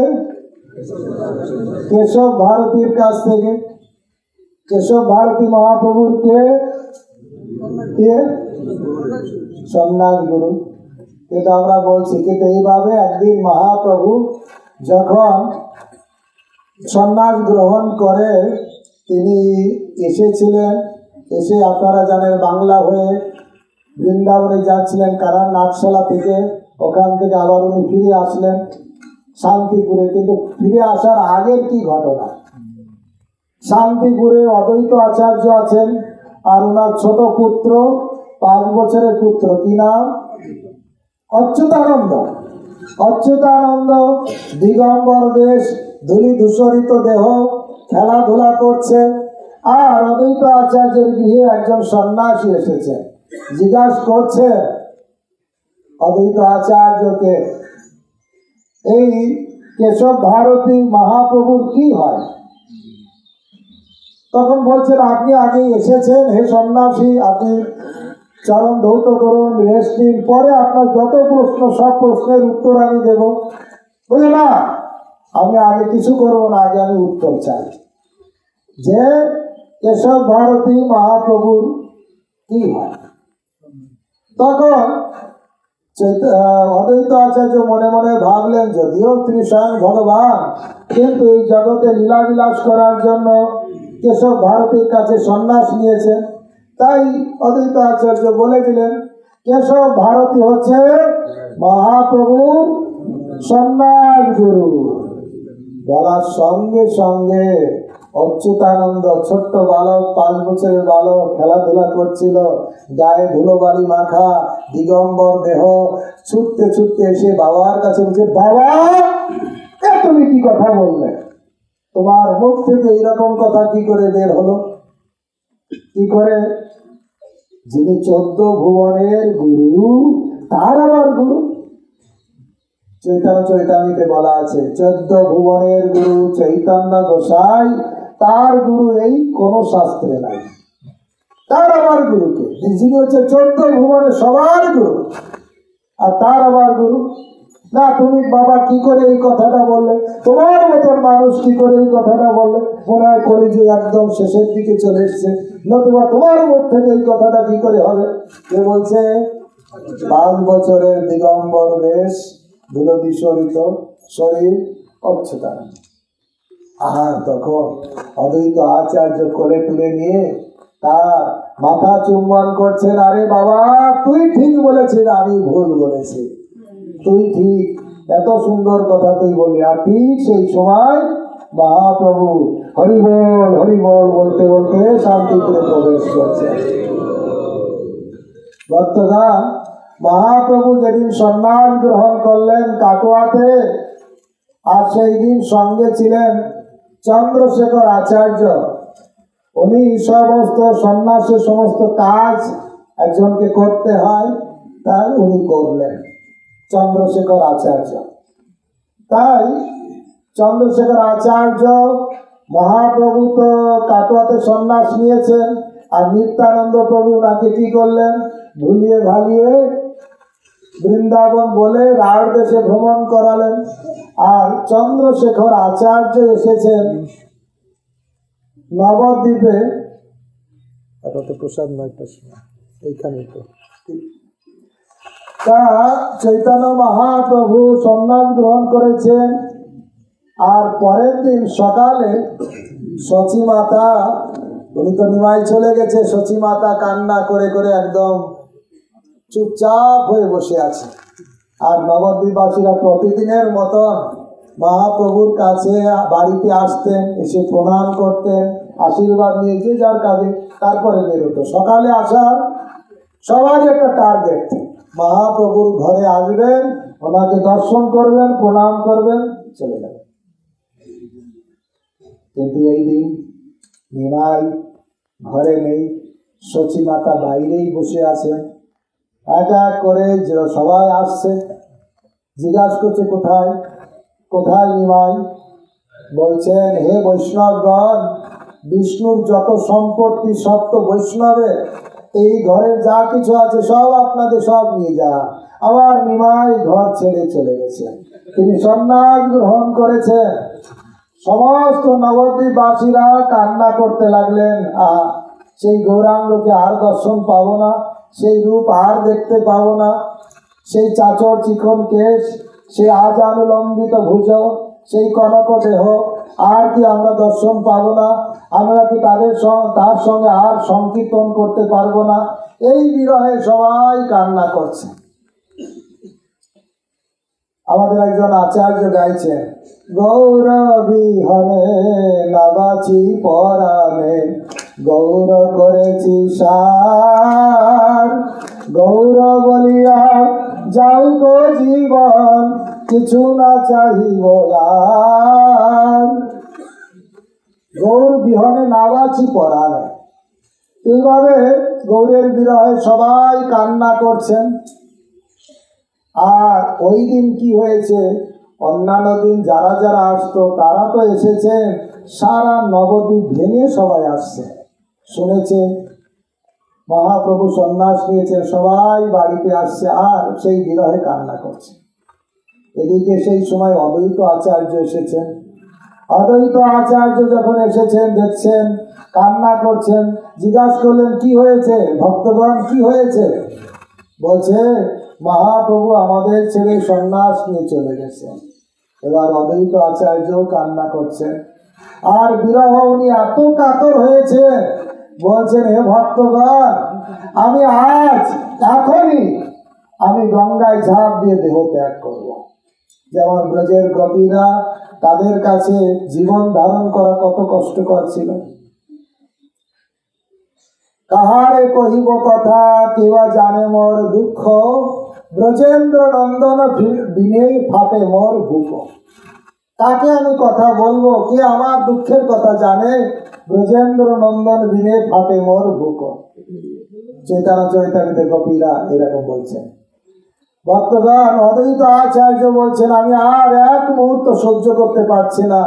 কেশব ভারতীর কাছ থেকে। কেশব ভারতী মহাপ্রভুর কে? সন্ন্যাস গুরু। কিন্তু আমরা বলছি কিন্তু এইভাবে একদিন মহাপ্রভু যখন সন্ন্যাস গ্রহণ করে তিনি এসেছিলেন, এসে আপনারা জানেন বাংলা হয়ে বৃন্দাবনে যাচ্ছিলেন কারণ নাটশালা থেকে, ওখান থেকে আবার উনি ফিরে আসলেন শান্তিপুরে। কিন্তু ফিরে আসার আগের কি ঘটনা, শান্তিপুরে অদ্বৈত আচার্য আছেন আর ওনার ছোট পুত্র, 5 বছরের পুত্র, কি নাম? অচ্যুতানন্দ। অচ্যুতানন্দ দিগম্বর বেশ, ধূলি ধূসরিত দেহ, খেলাধুলা করছে। আর অদ্বৈত আচার্যের গৃহে একজন সন্ন্যাসী এসেছে, জিজ্ঞাসা করছে অদ্বৈত আচার্যকে, এই কেশব ভারতী মহাপ্রভুর কি হয়? তখন বলছেন, আপনি আগে এসেছেন হে সন্ন্যাসী, আপনি চরণ ধৌত করুন, রেস্ট নিন, পরে আপনার যত প্রশ্ন সব প্রশ্নের উত্তর আমি দেব। বুঝলে না, আমি আগে কিছু করবো না, আগে আমি উত্তর চাই যে কেশব ভারতী মহাপ্রভুর কি হয়। তখন অদ্বৈত আচার্য মনে মনে ভাবলেন, যদিও তিনি স্বয়ং ভগবান, কিন্তু এই জগতে লীলাবিলাস করার জন্য কেশব ভারতীর কাছে সন্ন্যাস নিয়েছেন। তাই অদ্বৈত আচার্য বলে দিলেন, কেশব ভারতী হচ্ছে মহাপ্রভুর সন্ন্যাস গুরু। বলার সঙ্গে সঙ্গে অচ্যুতানন্দ, ছোট্ট বালক, 5 বছরের বালক, খেলাধুলা করছিল, গায়ে ধুলোবালি মাখা, দিগম্বর দেহ, ছুটতে ছুটতে এসে বাবার কাছে বলছে, বাবা তুমি কি কথা বললে? তোমার মুখ থেকে এইরকম কথা কি করে বের হলো? কি করে? যিনি 14 ভুবনের গুরু, তার আবার গুরু? চৈতন্য চৈতামৃতে বলা আছে 14 ভুবনের গুরু চৈতন্য গোসাই, তার গুরু এই কোন শাস্ত্রে নাই। তার আবার গুরুকে, যিনি হচ্ছে 14 ভুবনের সবার গুরু, আর তার আবার গুরু? না তুমি বাবা কি করে এই কথাটা বললে, তোমার মতন মানুষ কি করে এই কথাটা বললে, মনে হয় কলিযুগ একদম শেষের দিকে চলে এসছে, নতুবা তোমার মুখ থেকে এই কথাটা কি করে হবে। কে বলছে? 5 বছরের দিগম্বর বেশ, ধুলো বিস্মরিত শরীর, অচ্ছুতান। আর তখন অদ্বৈত আচার্য কোলে তুলে নিয়ে তার মাথা চুম্বন করছেন। আরে বাবা, তুই ঠিক বলেছিস, আমি ভুল বলেছি, তুই ঠিক, এত সুন্দর কথা তুই বললি। আর ঠিক সেই সময় মহাপ্রভু হরিবল হরিবল বলতে বলতে শান্তিপুরে প্রবেশ করছে। ভক্তগণ, মহাপ্রভু যেদিন সন্ন্যাস গ্রহণ করলেন কাটোয়াতে, আর সেই দিন সঙ্গে ছিলেন চন্দ্রশেখর আচার্য। উনি সমস্ত সন্ন্যাসের সমস্ত কাজ একজনকে করতে হয়, তাই উনি করলেন, চন্দ্রশেখর আচার্য। তাই চন্দ্রশেখর আচার্য মহাপ্রভু তো কাটোয়াতে সন্ন্যাস নিয়েছেন, আর নিত্যানন্দ প্রভু ওনাকে কি করলেন, ভুলিয়ে ভালিয়ে বৃন্দাবন বলে রাঢ় দেশে ভ্রমণ করালেন। আর চন্দ্রশেখর আচার্য এসেছেন নবদ্বীপে। প্রসাদ নয়, এইখানে তো তা চৈতন্য মহাপ্রভু সন্ন্যাস গ্রহণ করেছেন। আর পরের দিন সকালে সচী মাতা, উনি তো নিমাই চলে গেছে, সচী মাতা কান্না করে করে একদম চুপচাপ হয়ে বসে আছে। আর নবদ্বীপবাসীরা প্রতিদিনের মতন মহাপ্রভুর কাছে বাড়িতে আসতেন, এসে প্রণাম করতেন, আশীর্বাদ নিয়ে যে যার কাজে তারপরে বেরোতো। সকালে আসার সবারই একটা টার্গেট, মহাপ্রভুর ঘরে আসবেন, ওনাকে দর্শন করবেন, প্রণাম করবেন, চলে যাবেন। কিন্তু এই দিন নিমাই ঘরে নেই, সচী মাতা বাইরেই বসে আছেন। এক এক করে সবাই আসছে, জিজ্ঞাসা করছে কোথায় কোথায় নিমাই। বলছেন, হে বৈষ্ণবগণ, বিষ্ণুর যত সম্পত্তি সব তো বৈষ্ণবের, এই ঘরের যা কিছু আছে সব আপনাদের, সব নিয়ে যা। আবার নিমাই ঘর ছেড়ে চলে গেছে, তিনি সন্ন্যাস গ্রহণ করেছেন। সমস্ত নবদ্বীপবাসীরা কান্না করতে লাগলেন, সেই গৌরাঙ্গকে আর দর্শন পাবো না, সেই রূপ আর দেখতে পাবো না, সেই চাচর চিকন কেশ, সেই আজানুলম্বিত ভুজ, সেই কনক দেহ আর কি আমরা দর্শন পাবো না, আমরা কি তার সঙ্গে আর সংকীর্তন করতে পারবো না। এই বিরহে সবাই কান্না করছে। আমাদের একজন আচার্য গাইছেন, গৌর বিহনে নাবাছি পরাণে, গৌর করেছি সার, গৌর বলিয়া যাও গো জীবন, কিছু না চাহিব আর। গৌর বিহনে নাবাছি পরাণে, এইভাবে গৌরের বিরহে সবাই কান্না করছেন। আর ওই দিন কি হয়েছে, অন্যান্য দিন যারা যারা আসতো তারা তো এসেছেন, সারা নবদ্বীপ ভেঙে সবাই আসছে, শুনেছে মহাপ্রভু সন্ন্যাস নিয়েছেন, সবাই বাড়িতে আসছে আর সেই বিরহে কান্না করছে। এদিকে সেই সময় অদ্বৈত আচার্য এসেছেন। অদ্বৈত আচার্য যখন এসেছেন, দেখছেন কান্না করছেন, জিজ্ঞাসা করলেন কি হয়েছে ভক্তগণ, কি হয়েছে? বলছে, মহাপ্রভু আমাদের ছেড়ে সন্ন্যাস নিয়ে চলে গেছেন। এবার অদ্বৈত আচার্য কান্না করছেন, আর বিরহ উনি এত কাতর হয়েছে, বলছেন, হে ভক্তগণ, আমি আজ এখনই আমি গঙ্গায় ঝাঁপ দিয়ে দেহ ত্যাগ করব। যেমন ব্রজের গোপীরা, তাদের কাছে জীবন ধারণ করা কত কষ্টকর ছিল। কাহারে কহিব কথা, কেবা জানে মোর দুঃখ, ব্রজেন্দ্র নন্দন বিনে ফাটে মোর বুক। তাকে আমি কথা বলবো, কে আমার দুঃখের কথা জানে, ব্রজেন্দ্র নন্দন বিনে ফাটে মোর বুক। চৈতন্য চৈতন্যের গোপীরা এরকম বলছেন। ভক্তগণ, অদ্বৈত আচার্য বলছেন, আমি আর এক মুহূর্ত সহ্য করতে পারছি না,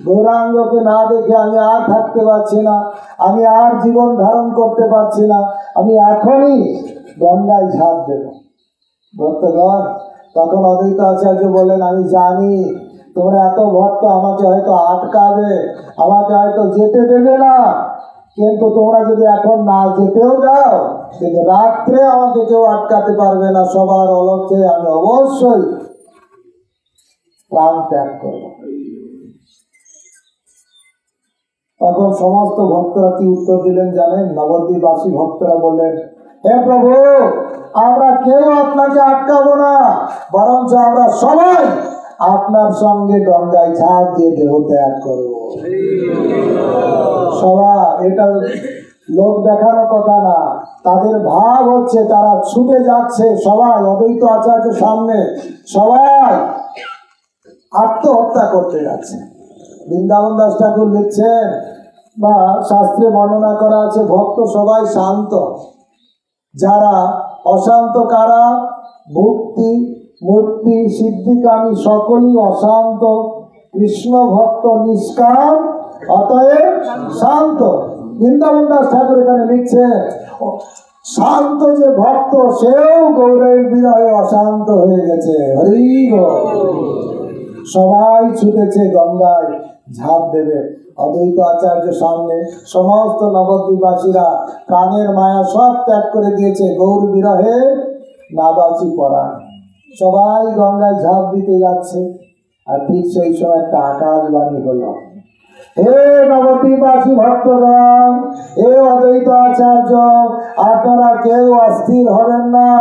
গৌরাঙ্গকে না দেখে আমি আর থাকতে পারছি না, আমি আর জীবন ধারণ করতে পারছি না, আমি এখনই গঙ্গায় ঝাঁপ দেব। ভক্তগণ, তখন অদ্বৈত আচার্য বললেন, আমি জানি তোমরা এত ভক্ত, আমাকে হয়তো আটকাবে, আমাকে হয়তো যেতে দেবে না, কিন্তু তোমরা যদি এখন না যেতেও যাও, কিন্তু রাত্রে আমাকে কেউ আটকাতে পারবে না, সবার অলক্ষ্যে আমি অবশ্যই প্রাণ ত্যাগ করব। তখন সমস্ত ভক্তরা কি উত্তর দিলেন জানেন? নবদ্বীপবাসী ভক্তরা বললেন, হে প্রভু, আমরা কেউ আপনাকে আটকাবো না, বরঞ্চ আমরা সবাই আপনার সঙ্গে গঙ্গায় ঝাঁপ দিয়ে দেহ ত্যাগ করবো। সবাই, এটা লোক দেখানো কথা না, তাদের ভাব হচ্ছে তারা ছুটে যাচ্ছে সবাই অদ্বৈত আচার্যের সামনে, সবাই আত্মহত্যা করতে যাচ্ছে। বৃন্দাবন দাস ঠাকুর লিখছেন বা শাস্ত্রে বর্ণনা করা আছে, ভক্ত সবাই শান্ত, যারা অশান্ত কারা? ভক্তি মূর্তি সিদ্ধিকামী সকলই অশান্ত, কৃষ্ণ ভক্ত নিষ্কাম, অতএব শান্ত। বৃন্দাবন দাস ঠাকুর এখানে লিখছেন, শান্ত যে ভক্ত সেও গৌরের বিরহে অশান্ত হয়ে গেছে। হরি বল। সবাই ছুটেছে গঙ্গায় ঝাঁপ দেবে অদ্বৈত আচার্য সামনে। সমস্ত নবদ্বীপবাসীরা প্রাণের মায়া সব ত্যাগ করে দিয়েছে, গৌর বিরহে না বাঁচি পড়া, সবাই গঙ্গায় ঝাঁপ দিতে যাচ্ছে। আর ঠিক সেই সময় একটা আকাশবাণী হলো, হে নবদ্বীপবাসী ভক্তগণ, হে অদ্বৈত আচার্য, আপনারা কেউ অস্থির হবেন না,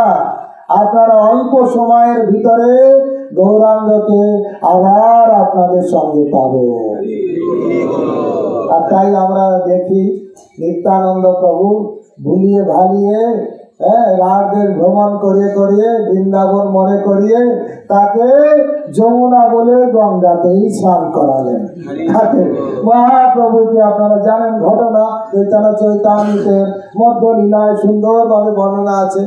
আপনারা অল্প সময়ের ভিতরে গৌরাঙ্গকে আবার আপনাদের সঙ্গে পাবে। আর তাই আমরা দেখি নিত্যানন্দ প্রভু ভুলিয়ে ভালিয়ে রাতদের ভ্রমণ করিয়ে করিয়ে বৃন্দাবন মনে করিয়ে তাকে যমুনা বলে গঙ্গাতেই স্নান করালেন। মহাপ্রভুকে আপনারা জানেন ঘটনা, চৈতন্য চৈতামৃতের মধ্য লীলায় সুন্দরভাবে বর্ণনা আছে।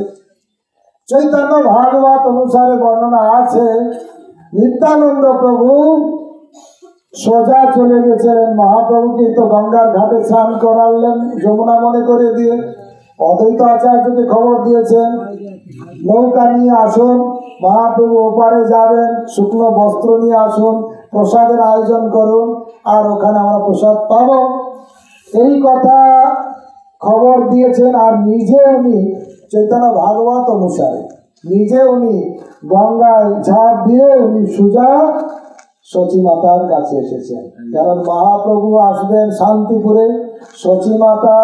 চৈতন্য ভাগবত অনুসারে বর্ণনা আছে, নিত্যানন্দ প্রভু সোজা চলে গেছিলেন, মহাপ্রভুকে তো গঙ্গার ঘাটে স্নান করালেন যমুনা মনে করে দিয়ে। অদ্বৈত আচার্যকে খবর দিয়েছেন, নৌকা নিয়ে আসুন, মহাপ্রভু ওপারে যাবেন, শুকনো বস্ত্র নিয়ে আসুন, প্রসাদের আয়োজন করুন, আর ওখানে আমরা প্রসাদ পাব। এই কথা খবর দিয়েছেন। আর নিজে উনি চৈতন্য ভাগবত অনুসারে নিজে উনি গঙ্গায় ঝাঁপ দিয়ে উনি সোজা সচী মাতার কাছে এসেছেন। কারণ মহাপ্রভু আসবেন শান্তিপুরে, সচী মাতা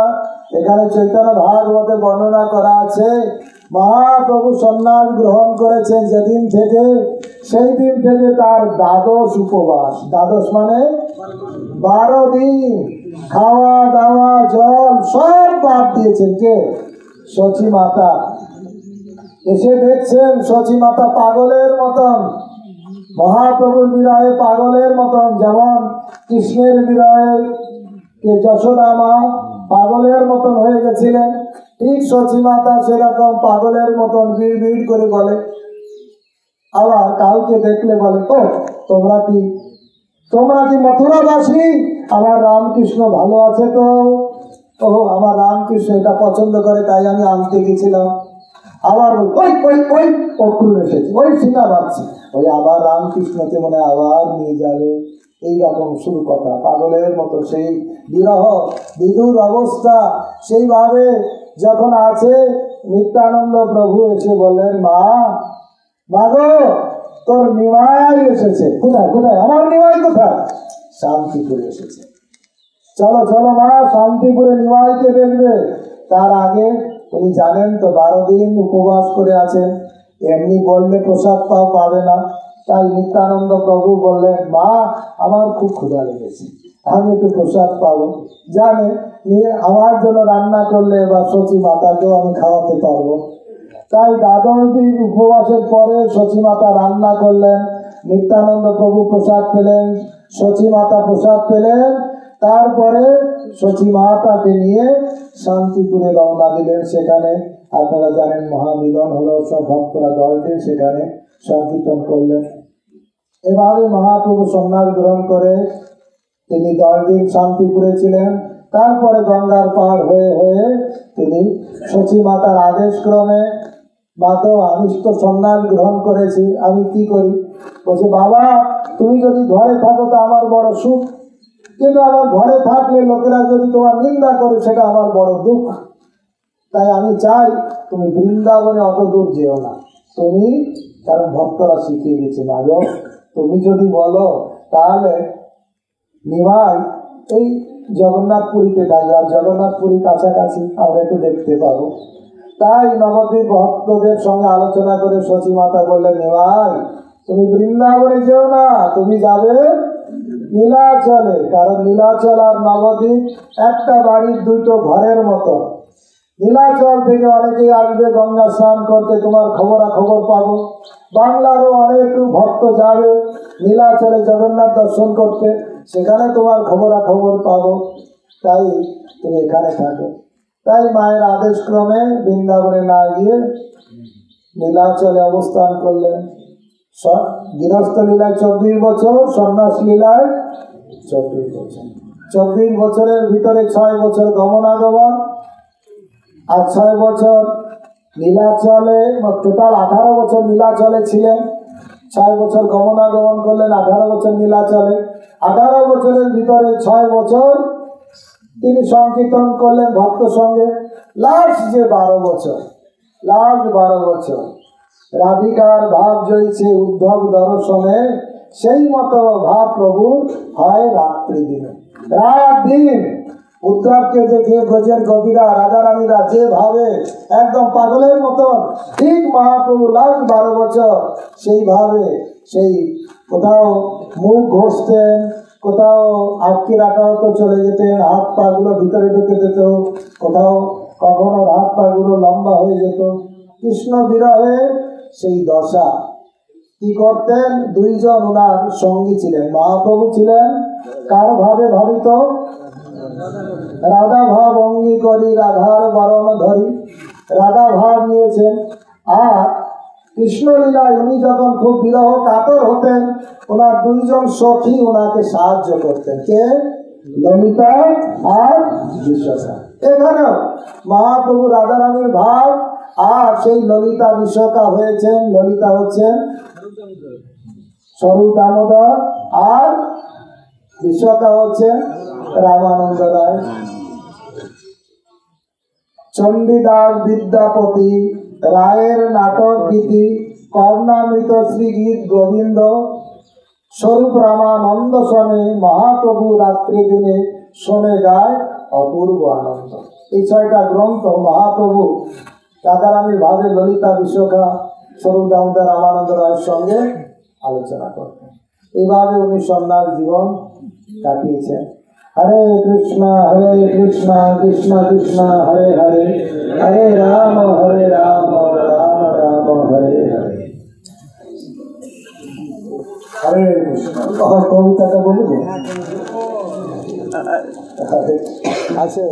এখানে চৈতন্য ভাগবতে বর্ণনা করা আছে, মহাপ্রভু সন্ন্যাস গ্রহণ করেছেন যেদিন থেকে, সেই দিন থেকে তার দ্বাদশ উপবাস, দ্বাদশ মানে 12 দিন খাওয়া দাওয়া জল সব বাদ দিয়েছেন। কে? সচী মাতা। এসে দেখছেন সচী মাতা পাগলের মতন, মহাপ্রভুর বিরহে পাগলের মতন, যেমন কৃষ্ণের বিরহে কে যশোদা মা পাগলের মতন হয়ে গেছিলেন, ঠিক সচী মাতা সেরকম পাগলের মতন বিড় বিড় করে বলে। আবার কাউকে দেখলে বলে, ও তোমরা কি মথুরাবাসী? আমার রামকৃষ্ণ ভালো আছে তো? ও আমার রামকৃষ্ণ এটা পছন্দ করে, তাই আমি আনতে গেছিলাম। আবার ওই ওই ওই অক্রুর এসেছে, ওই সিনা বাচ্চা, ওই আবার রামকৃষ্ণকে মনে আবার নিয়ে যাবে। এইরকম শুরু কথা, পাগলের মতো সেই বিরহ বিদুর অবস্থা সেইভাবে যখন আছে। নিত্যানন্দ প্রভু এসে বলেন, মা গো, তোর নিমাই এসেছে। কোথায় কোথায়? আমার নিমাই কোথায়? শান্তিপুরে এসেছে। চলো চলো মা, শান্তিপুরে নিমাইকে দেখবে। তার আগে উনি জানেন তো 12 দিন উপবাস করে আছেন, এমনি বললে প্রসাদ পাবে না। তাই নিত্যানন্দ প্রভু বললেন, মা আমার খুব ক্ষুধা লেগেছে, আমি একটু প্রসাদ পাবো। জানে আমার জন্য রান্না করলে বা সচী মাতাকেও আমি খাওয়াতে পারবো। তাই 12 দিন উপবাসের পরে সচী মাতা রান্না করলেন, নিত্যানন্দ প্রভু প্রসাদ পেলেন, সচী মাতা প্রসাদ পেলেন। তারপরে সচী মাতাকে নিয়ে শান্তিপুরে রওনা দিলেন। সেখানে আপনারা জানেন মহামিলন হলো, সব ভক্তরা দলকে সেখানে সংকীর্তন করলেন। এভাবে মহাপ্রভু সন্ন্যাস গ্রহণ করে তিনি 10 দিন শান্তিপুরে ছিলেন। তারপরে গঙ্গার পার হয়ে হয়ে তিনি সচী মাতার আদেশ ক্রমে মা তো আমি তো সন্ন্যাস গ্রহণ করেছি, আমি কি করি? বলছে, বাবা তুমি যদি ঘরে থাকো তো আমার বড় সুখ, কিন্তু আমার ঘরে থাকলে লোকেরা যদি তোমার নিন্দা করে সেটা আমার বড় দুঃখ। তাই আমি চাই তুমি বৃন্দাবনে অত দূর যেও না। তুমি, কারণ ভক্তরা শিখিয়ে দিচ্ছে, মা গো তুমি যদি বলো তাহলে নিমাই এই জগন্নাথ পুরীতে থাকবে, আর জগন্নাথ পুরী কাছাকাছি, আমরা একটু দেখতে পাবো। তাই নবদ্বীপ ভক্তদের সঙ্গে আলোচনা করে সচী মাতা বললেন, নিমাই তুমি বৃন্দাবনে যেও না, তুমি যাবে নীলাচলে, কারণ নীলাচল আর নবদ্বীপ একটা বাড়ির দুটো ঘরের মতো। নীলাচল থেকে অনেকেই আসবে গঙ্গা স্নান করতে, তোমার খবরাখবর পাবো। বাংলারও অনেক ভক্ত যাবে নীলাচলে জগন্নাথ দর্শন করতে, সেখানে তোমার খবরাখবর পাবো। তাই তুমি এখানে থাকো। তাই মায়ের আদেশ ক্রমে বৃন্দাবনে না গিয়ে নীলাচলে অবস্থান করলেন। গৃহস্থ লীলায় 24 বছর, সন্ন্যাস লীলায় 24 বছর। 24 বছরের ভিতরে 6 বছর গমনাগমন আর 6 বছর নীলাচলে, টোটাল 18 বছর নীলাচলে ছিলেন। 6 বছর গমনাগমন করলেন, 18 বছর নীলাচলে। 18 বছরের ভিতরে 6 বছর তিনি সংকীর্তন করলেন ভক্ত সঙ্গে। লাস্ট 12 বছর রাধিকার ভাব জ্বলছে উদ্ধব দর্শনে, সেই মতো ভাব প্রভুর হয় রাত্রি দিনে। রাত দিন উদ্ধবকে দেখে ব্রজের কবিরা, রাজা রানীরা যেভাবে একদম পাগলের মতন, ঠিক মহাপ্রভু লাস্ট 12 বছর সেইভাবে, সেই কোথাও মুখ ঘষতেন, কোথাও আটকে রাখা হতো, চলে যেতেন, হাত পা গুলো ভিতরে ঢুকে যেত, কোথাও কখনো হাত পা গুলো লম্বা হয়ে যেত। কৃষ্ণ বিরহে সেই দশা। কি করতেন? 2 জন ওনার সঙ্গী ছিলেন। মহাপ্রভু ছিলেন কার ভাবে ভাবিত? রাধা ভাব অঙ্গী করি রাধার বরণ ধরি, রাধা ভাব নিয়েছেন। আর কৃষ্ণলীলায় উনি যখন খুব বিরহ কাতর হতেন, ওনার 2 জন সখী ওনাকে সাহায্য করতেন। কে? ললিতা আর বিশ্বকা। এখানেও মহাপ্রভু রাধারানীর ভাব, আর সেই ললিতা বিশ্বকা হয়েছেন, ললিতা হচ্ছেন স্বরূপ দামোদর, আর বিশ্বকা হচ্ছেন রামানন্দ রায়। চণ্ডীদাস বিদ্যাপতি রায়ের নাটক গীতি, কর্ণামৃত শ্রীগীত গোবিন্দ, স্বরূপ রামানন্দ শোনে মহাপ্রভু রাত্রি দিনে শোনে গায় অপূর্ব আনন্দ। এই 6টা গ্রন্থ মহাপ্রভু রাধারানীর ভাবে ললিতা বিশ্বকা স্বরূপ দামোদর রামানন্দ রায়ের সঙ্গে আলোচনা করতেন। এইভাবে উনি সন্ন্যাস জীবন কাটিয়েছেন। হরে কৃষ্ণ কৃষ্ণ কৃষ্ণ হরে হরে, হরে রাম রাম রাম হরে হরে। হরে কৃষ্ণ। কবিতাটা বলব আছে।